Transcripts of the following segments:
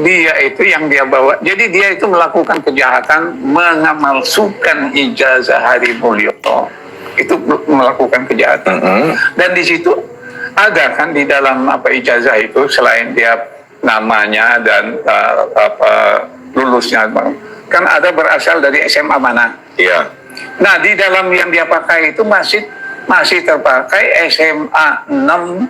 dia itu yang dia bawa. Jadi dia itu melakukan kejahatan mengamalsukan ijazah Hari Mulyono. Itu melakukan kejahatan. Dan di situ ada kan di dalam ijazah itu, selain dia namanya dan lulusnya kan ada berasal dari SMA mana. Iya. Nah, di dalam yang dia pakai itu masih terpakai SMA 6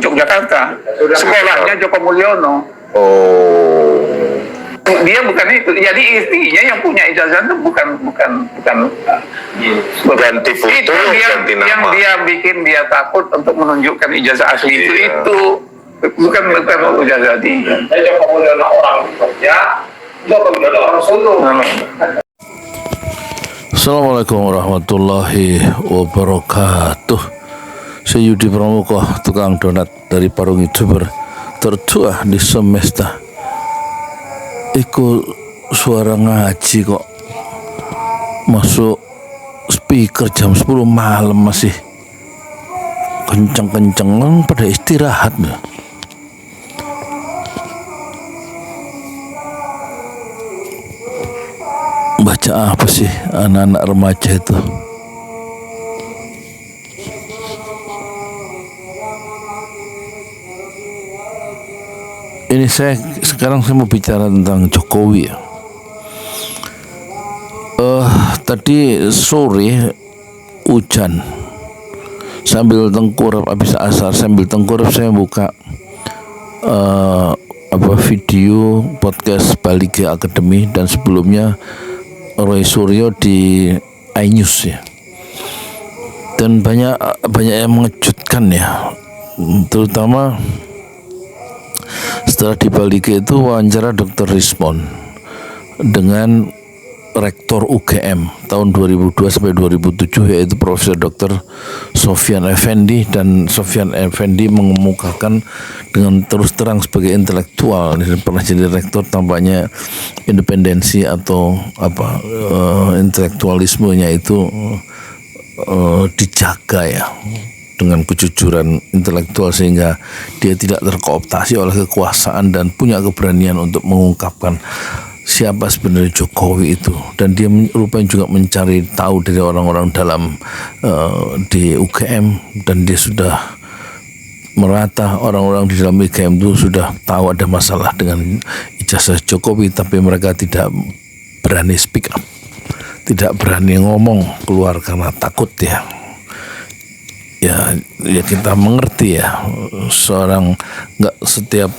Yogyakarta. Sekolahnya Joko Mulyono. Oh. Dia bukan itu. Jadi intinya yang punya ijazah itu bukan ganti foto, itu ganti nama. Yang dia bikin dia takut untuk menunjukkan ijazah asli itu bukan ijazah dia. Joko Mulyono orang Jogja, Joko Mulyono orang Solo. Assalamualaikum warahmatullahi wabarakatuh. Saya Yudi Pramuko, tukang donat dari Parung YouTuber tertua di semesta. Iku suara ngaji kok masuk speaker jam 10 malam masih kenceng-kenceng, pada istirahat nih. Baca apa sih anak-anak remaja itu? Ini sekarang saya mau bicara tentang Jokowi ya. Tadi sore hujan, sambil tengkurap habis asar, sambil tengkurap saya buka video podcast Balige Academy, dan sebelumnya Roy Suryo di iNews ya. Dan banyak yang mengejutkan ya, terutama setelah di Balige itu wawancara Dr. Rismon dengan Rektor UGM tahun 2002 sampai 2007, yaitu Profesor Dr. Sofyan Effendi. Dan Sofyan Effendi mengemukakan dengan terus terang sebagai intelektual, pernah jadi rektor, tampaknya independensi atau intelektualismenya itu dijaga ya, dengan kejujuran intelektual, sehingga dia tidak terkooptasi oleh kekuasaan dan punya keberanian untuk mengungkapkan siapa sebenarnya Jokowi itu. Dan dia rupanya juga mencari tahu dari orang-orang dalam di UGM, dan dia sudah merata orang-orang di dalam UGM itu sudah tahu ada masalah dengan ijazah Jokowi, tapi mereka tidak berani speak up, tidak berani ngomong keluar karena takut ya. Ya kita mengerti ya, seorang nggak setiap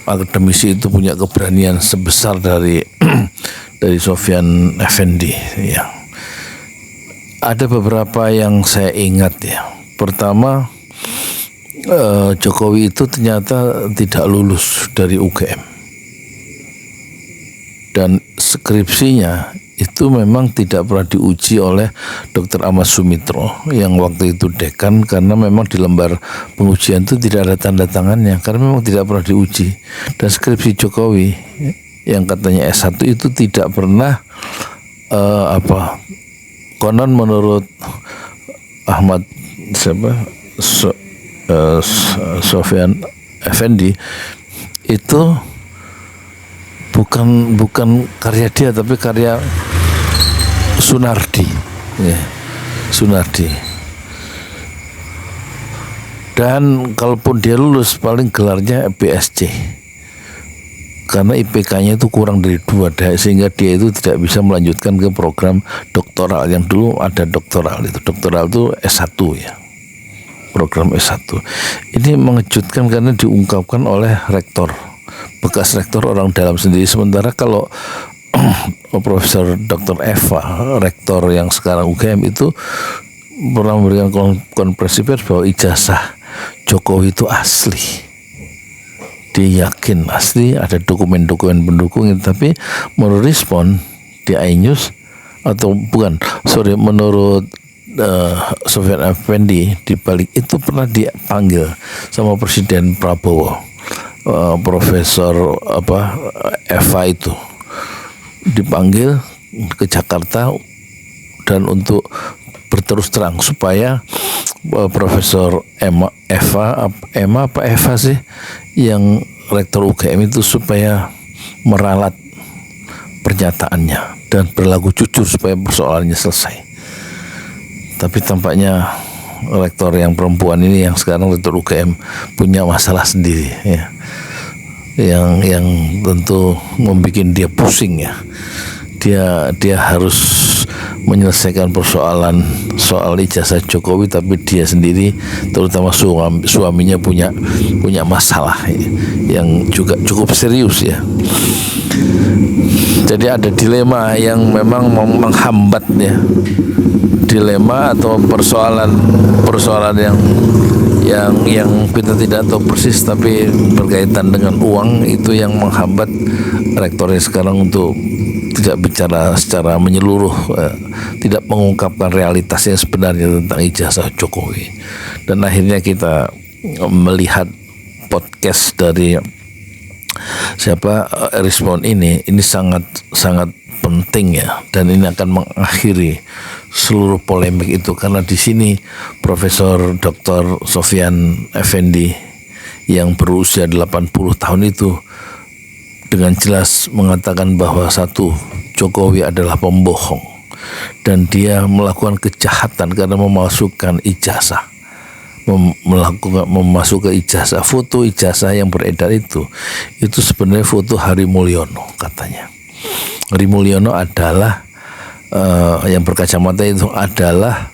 akademisi itu punya keberanian sebesar dari Sofyan Effendi ya. Ada beberapa yang saya ingat ya. Pertama, Jokowi itu ternyata tidak lulus dari UGM, dan skripsinya itu memang tidak pernah diuji oleh Dr. Ahmad Sumitro yang waktu itu dekan, karena memang di lembar pengujian itu tidak ada tanda tangannya, karena memang tidak pernah diuji. Dan skripsi Jokowi yang katanya S1 itu tidak pernah konon menurut Ahmad Sofyan Effendi itu bukan karya dia, tapi karya Sunardi ya, Sunardi. Dan kalaupun dia lulus, paling gelarnya BSc, karena IPK-nya itu kurang dari 2, sehingga dia itu tidak bisa melanjutkan ke program doktoral. Yang dulu ada doktoral itu S1 ya, program S1. Ini mengejutkan karena diungkapkan oleh rektor, bekas rektor orang dalam sendiri. Sementara kalau Profesor Dr. Eva, rektor yang sekarang UGM, itu pernah memberikan konferensi pers bahwa ijazah Jokowi itu asli. Dia yakin asli, ada dokumen-dokumen pendukung itu. Tapi menurut Respon di iNews, menurut Sofyan Effendi, di balik itu pernah dipanggil sama Presiden Prabowo, Profesor Eva itu dipanggil ke Jakarta, dan untuk berterus terang supaya Profesor Eva sih yang rektor UGM itu, supaya meralat pernyataannya dan berlaku jujur supaya persoalannya selesai. Tapi tampaknya rektor yang perempuan ini, yang sekarang rektor UGM, punya masalah sendiri ya, yang tentu membuat dia pusing ya. Dia harus menyelesaikan persoalan soal ijazah Jokowi, tapi dia sendiri, terutama suaminya punya masalah yang juga cukup serius ya. Jadi ada dilema yang memang menghambat ya, dilema atau persoalan yang kita tidak tahu persis tapi berkaitan dengan uang, itu yang menghambat rektornya sekarang untuk tidak bicara secara menyeluruh, tidak mengungkapkan realitas yang sebenarnya tentang ijazah Jokowi. Dan akhirnya kita melihat podcast dari Rismond ini sangat penting ya, dan ini akan mengakhiri seluruh polemik itu, karena di sini Profesor Dr. Sofyan Effendi yang berusia 80 tahun itu dengan jelas mengatakan bahwa satu, Jokowi adalah pembohong dan dia melakukan kejahatan karena memasukkan ijazah, memasukkan ijazah. Foto ijazah yang beredar itu sebenarnya foto Hari Mulyono katanya. Hari Mulyono adalah yang berkacamata itu adalah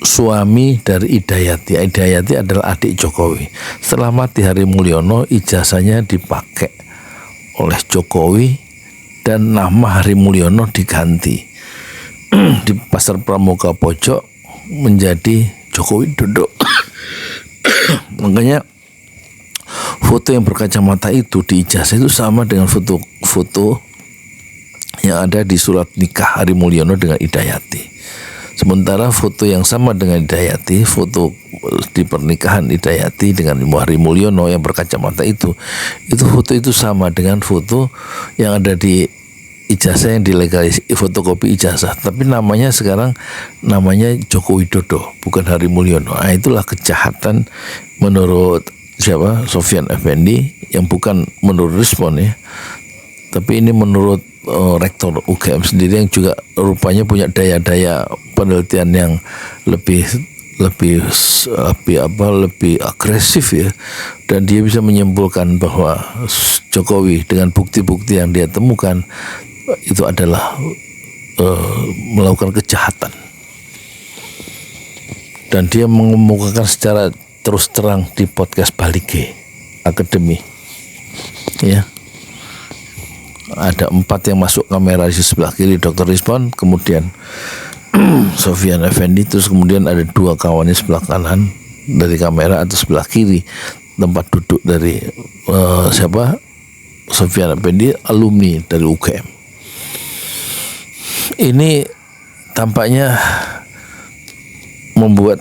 suami dari Idayati. Idayati adalah adik Jokowi. Setelah mati Hari Mulyono, ijazahnya dipakai oleh Jokowi dan nama Hari Mulyono diganti di Pasar Pramuka Pojok menjadi Joko Widodo. Makanya foto yang berkacamata itu di ijazah itu sama dengan foto yang ada di surat nikah Hari Mulyono dengan Idayati. Sementara foto yang sama dengan Idayati, foto di pernikahan Idayati dengan Hari Mulyono yang berkacamata itu foto itu sama dengan foto yang ada di ijazah yang dilegalis, fotokopi ijazah, tapi namanya sekarang namanya Joko Widodo, bukan Hari Mulyono. Nah, itulah kejahatan menurut Sofyan Effendi, yang bukan menurut Rismond ya, tapi ini menurut rektor UGM sendiri, yang juga rupanya punya daya penelitian yang lebih agresif ya, dan dia bisa menyimpulkan bahwa Jokowi dengan bukti-bukti yang dia temukan itu adalah melakukan kejahatan, dan dia mengemukakan secara terus terang di podcast Balige Academy ya. Ada 4 yang masuk kamera di sebelah kiri Dr. Rismond, kemudian Sofyan Effendi, terus kemudian ada 2 kawannya sebelah kanan dari kamera atau sebelah kiri tempat duduk dari Sofyan Effendi, alumni dari UGM. Ini tampaknya membuat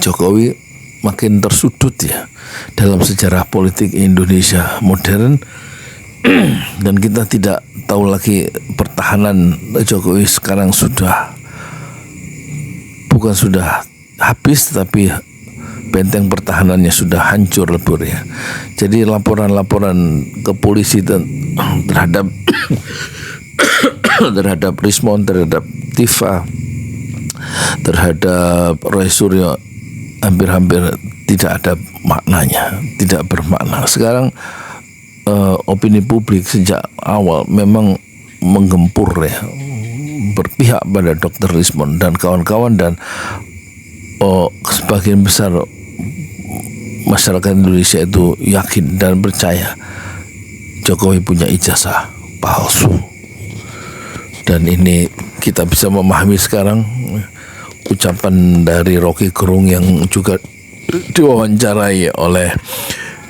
Jokowi makin tersudut ya dalam sejarah politik Indonesia modern. Dan kita tidak tahu lagi pertahanan Jokowi sekarang bukan sudah habis, tapi benteng pertahanannya sudah hancur lebur ya. Jadi laporan-laporan ke polisi terhadap Rismond, terhadap Tifa, terhadap Roy Suryo hampir-hampir tidak ada maknanya, tidak bermakna. Sekarang opini publik sejak awal memang menggempur ya, berpihak pada Dr. Rismond dan kawan-kawan, dan sebagian besar masyarakat Indonesia itu yakin dan percaya Jokowi punya ijazah palsu. Dan ini kita bisa memahami sekarang ucapan dari Rocky Gerung yang juga diwawancarai oleh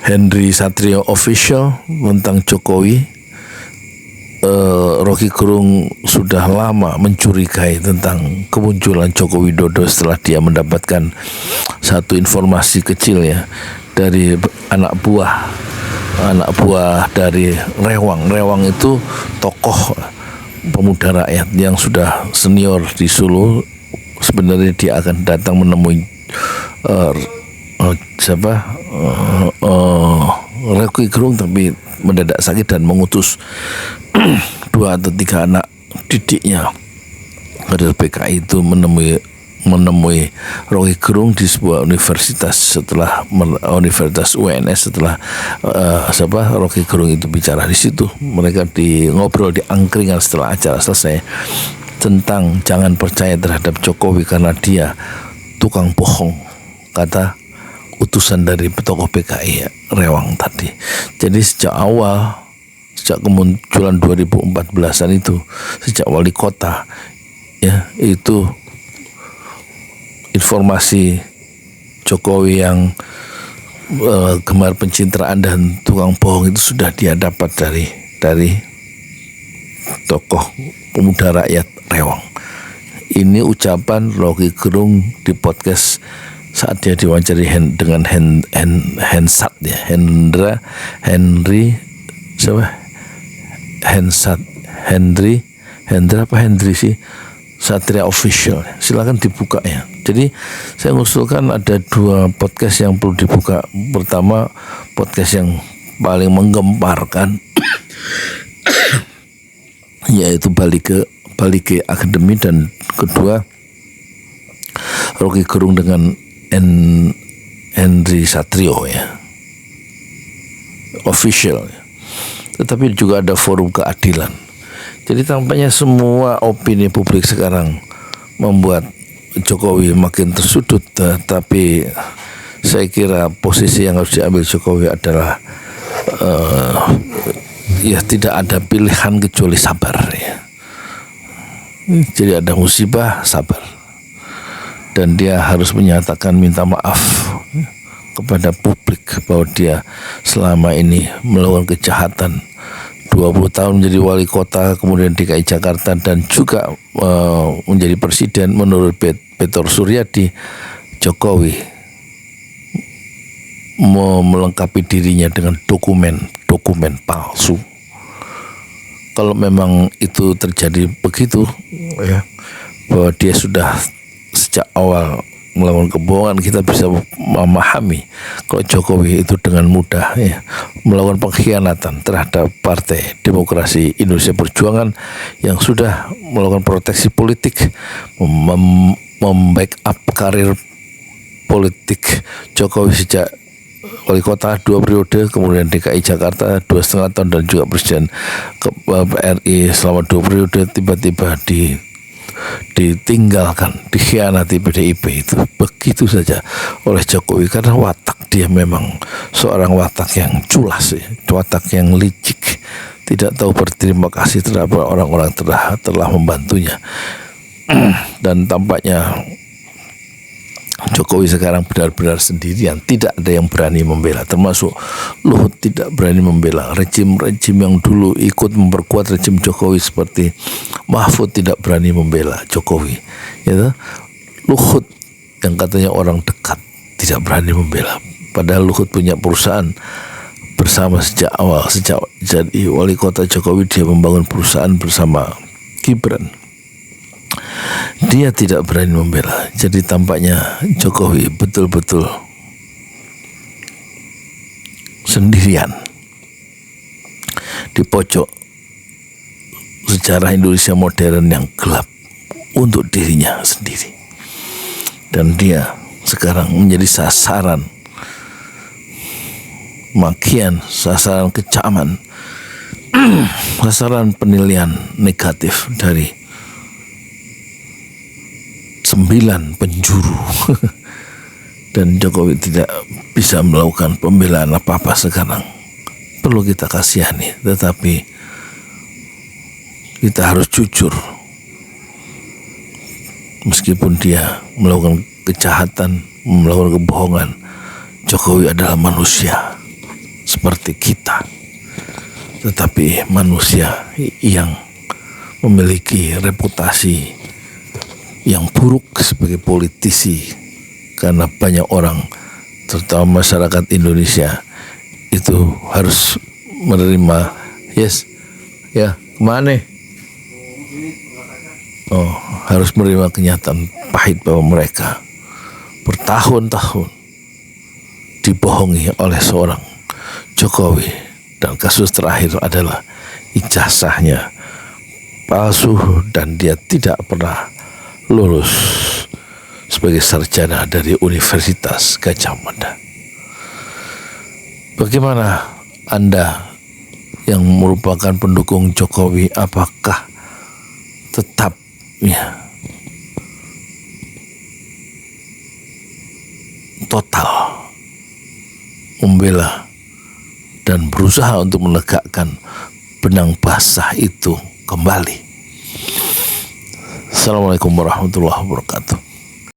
Henry Satrio Official tentang Jokowi. Rocky Gerung sudah lama mencurigai tentang kemunculan Joko Widodo setelah dia mendapatkan satu informasi kecil ya dari anak buah dari Rewang. Rewang itu tokoh pemuda rakyat yang sudah senior di Solo. Sebenarnya dia akan datang menemui Rocky Gerung tapi mendadak sakit dan mengutus 2 atau 3 anak didiknya kader PKI itu menemui Rocky Gerung di sebuah universitas Universitas UNS setelah Rocky Gerung itu bicara di situ. Mereka ngobrol di angkringan setelah acara selesai tentang jangan percaya terhadap Jokowi karena dia tukang bohong, kata utusan dari tokoh PKI Rewang tadi. Jadi sejak kemunculan 2014an itu, sejak wali kota ya, itu informasi Jokowi yang gemar pencitraan dan tukang bohong itu sudah dia dapat dari tokoh pemuda rakyat Rewang. Ini ucapan Rocky Gerung di podcast saat dia diwawancara dengan Hensat ya, Hendra Satria Official. Silakan dibuka ya. Jadi saya mengusulkan ada 2 podcast yang perlu dibuka. Pertama, podcast yang paling menggemparkan yaitu balik ke akademi, dan kedua Rocky Gerung dengan Henry Satrio ya, official ya. Tetapi juga ada forum keadilan. Jadi tampaknya semua opini publik sekarang membuat Jokowi makin tersudut, tapi saya kira posisi yang harus diambil Jokowi adalah ya tidak ada pilihan kecuali sabar ya. Jadi ada musibah, sabar, dan dia harus menyatakan minta maaf kepada publik bahwa dia selama ini melakukan kejahatan. 20 tahun menjadi wali kota, kemudian DKI Jakarta, dan juga menjadi presiden. Menurut Petor Suryadi, Jokowi melengkapi dirinya dengan dokumen palsu. Kalau memang itu terjadi begitu ya, bahwa dia sudah sejak awal melakukan kebohongan, kita bisa memahami kalau Jokowi itu dengan mudah ya melakukan pengkhianatan terhadap Partai Demokrasi Indonesia Perjuangan yang sudah melakukan proteksi politik, membackup karir politik Jokowi sejak wali kota 2 periode, kemudian DKI Jakarta 2,5 tahun, dan juga presiden RI selama 2 periode, tiba-tiba ditinggalkan, dikhianati PDIP itu begitu saja oleh Jokowi, karena watak dia memang seorang watak yang culas ya, watak yang licik, tidak tahu berterima kasih terhadap orang-orang telah membantunya. Dan tampaknya Jokowi sekarang benar-benar sendirian, tidak ada yang berani membela, termasuk Luhut tidak berani membela. Rejim yang dulu ikut memperkuat rejim Jokowi seperti Mahfud tidak berani membela Jokowi ya. Luhut yang katanya orang dekat tidak berani membela, padahal Luhut punya perusahaan bersama sejak awal, sejak jadi wali kota Jokowi dia membangun perusahaan bersama Gibran. Dia tidak berani membela. Jadi tampaknya Jokowi betul-betul sendirian di pojok sejarah Indonesia modern yang gelap untuk dirinya sendiri. Dan dia sekarang menjadi sasaran makian, sasaran kecaman, sasaran penilaian negatif dari 9 penjuru. Dan Jokowi tidak bisa melakukan pembelaan apa-apa sekarang. Perlu kita kasihani, tetapi kita harus jujur. Meskipun dia melakukan kejahatan, melakukan kebohongan, Jokowi adalah manusia seperti kita, tetapi manusia yang memiliki reputasi yang buruk sebagai politisi, karena banyak orang terutama masyarakat Indonesia itu harus menerima kemana? Harus menerima kenyataan pahit bahwa mereka bertahun-tahun dibohongi oleh seorang Jokowi, dan kasus terakhir adalah ijazahnya palsu dan dia tidak pernah lulus sebagai sarjana dari Universitas Gadjah Mada. Bagaimana Anda yang merupakan pendukung Jokowi, apakah tetap total membela dan berusaha untuk menegakkan benang basah itu kembali? Assalamualaikum warahmatullahi wabarakatuh.